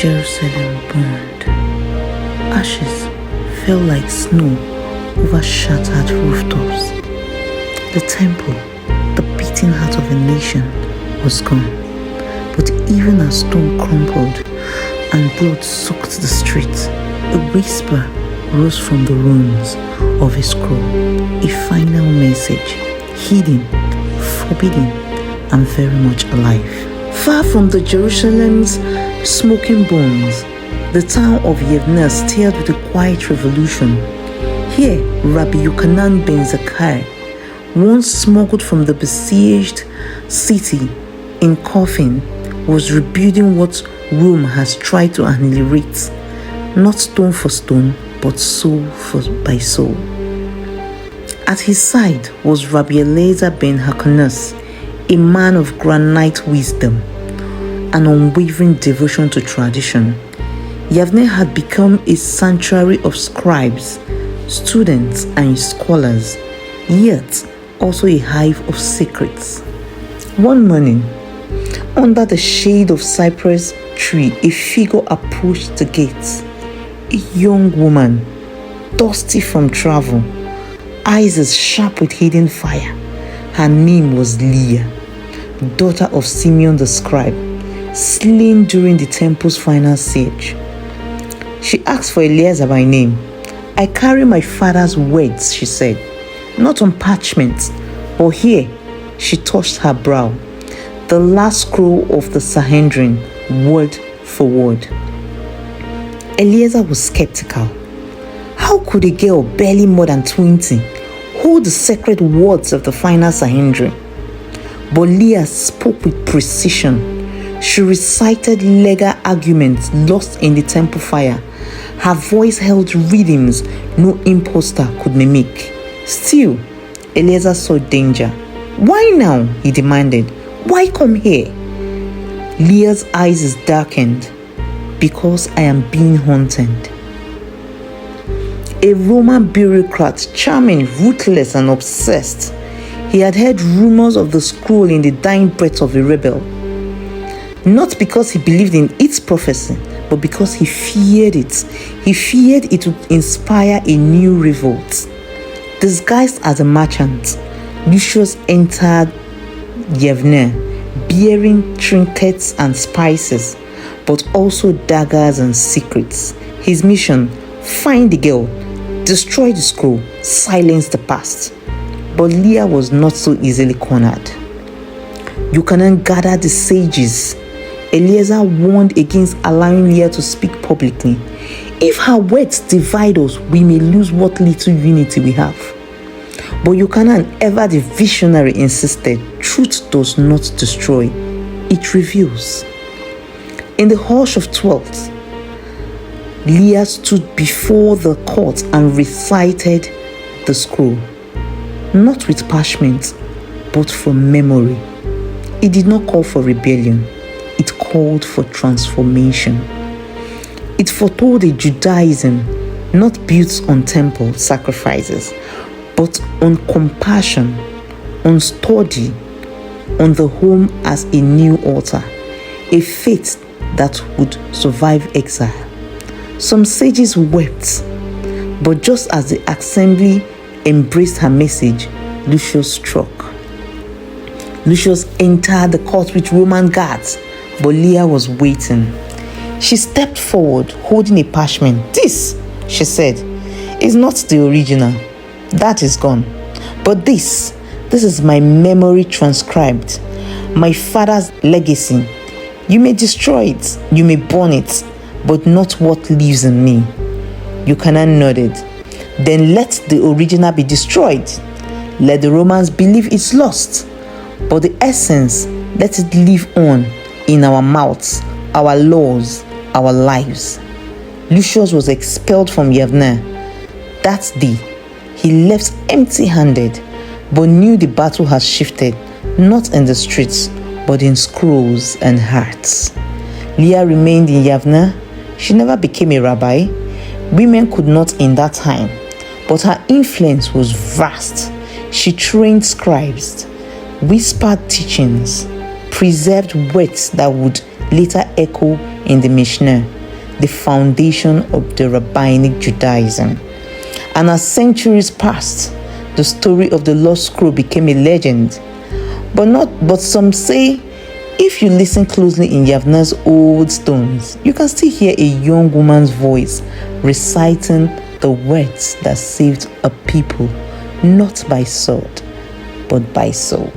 Jerusalem burned. Ashes fell like snow over shattered rooftops. The temple, the beating heart of a nation, was gone. But even as stone crumpled and blood soaked the streets, a whisper rose from the ruins of a scroll, a final message, hidden, forbidden, and very much alive. Far from the Jerusalem's smoking bones, the town of Yavneh stirred with a quiet revolution. Here, Rabbi Yochanan ben Zakkai, once smuggled from the besieged city in coffin, was rebuilding what Rome has tried to annihilate, not stone for stone, but soul by soul. At his side was Rabbi Eliezer ben Hakanas, a man of granite wisdom and unwavering devotion to tradition. Yavneh had become a sanctuary of scribes, students, and scholars, yet also a hive of secrets. One morning, under the shade of cypress tree, a figure approached the gates. A young woman, dusty from travel, eyes as sharp with hidden fire. Her name was Leah, daughter of Simeon the scribe, slain during the temple's final siege. She asked for Eliezer by name. "I carry my father's words," she said, "not on parchment, but here," she touched her brow, "the last scroll of the Sanhedrin, word for word." Eliezer was skeptical. How could a girl barely more than 20 hold the sacred words of the final Sanhedrin? But Leah spoke with precision. She recited legal arguments lost in the temple fire. Her voice held rhythms no impostor could mimic. Still, Eliezer saw danger. "Why now?" he demanded. "Why come here?" Leah's eyes darkened. "Because I am being hunted." A Roman bureaucrat, charming, ruthless, and obsessed, he had heard rumors of the scroll in the dying breath of a rebel. Not because he believed in its prophecy, but because he feared it. He feared it would inspire a new revolt. Disguised as a merchant, Lucius entered Yavneh, bearing trinkets and spices, but also daggers and secrets. His mission: find the girl, destroy the scroll, silence the past. But Leah was not so easily cornered. Yochanan gathered the sages. Eliezer warned against allowing Leah to speak publicly. If her words divide us, we may lose what little unity we have. But Yochanan, ever the visionary, insisted, truth does not destroy, it reveals. In the hush of 12th, Leah stood before the court and recited the scroll, not with parchment, but from memory. It did not call for rebellion, it called for transformation. It foretold a Judaism not built on temple sacrifices, but on compassion, on study, on the home as a new altar, a faith that would survive exile. Some sages wept, but just as the assembly embraced her message, Lucius struck. Lucius entered the court with Roman guards, but Leah was waiting. She stepped forward, holding a parchment. "This," she said, "is not the original. That is gone. But this is my memory transcribed, my father's legacy. You may destroy it, you may burn it, but not what lives in me." Yochanan nodded. "Then let the original be destroyed. Let the Romans believe it's lost, but the essence, let it live on in our mouths, our laws, our lives." Lucius was expelled from Yavneh. That day, he left empty-handed, but knew the battle had shifted, not in the streets, but in scrolls and hearts. Leah remained in Yavneh. She never became a rabbi. Women could not in that time, but her influence was vast. She trained scribes, whispered teachings, preserved words that would later echo in the Mishnah, the foundation of the Rabbinic Judaism. And as centuries passed, the story of the lost scroll became a legend. But some say, if you listen closely in Yavna's old stones, you can still hear a young woman's voice reciting the words that saved a people, not by sword, but by soul.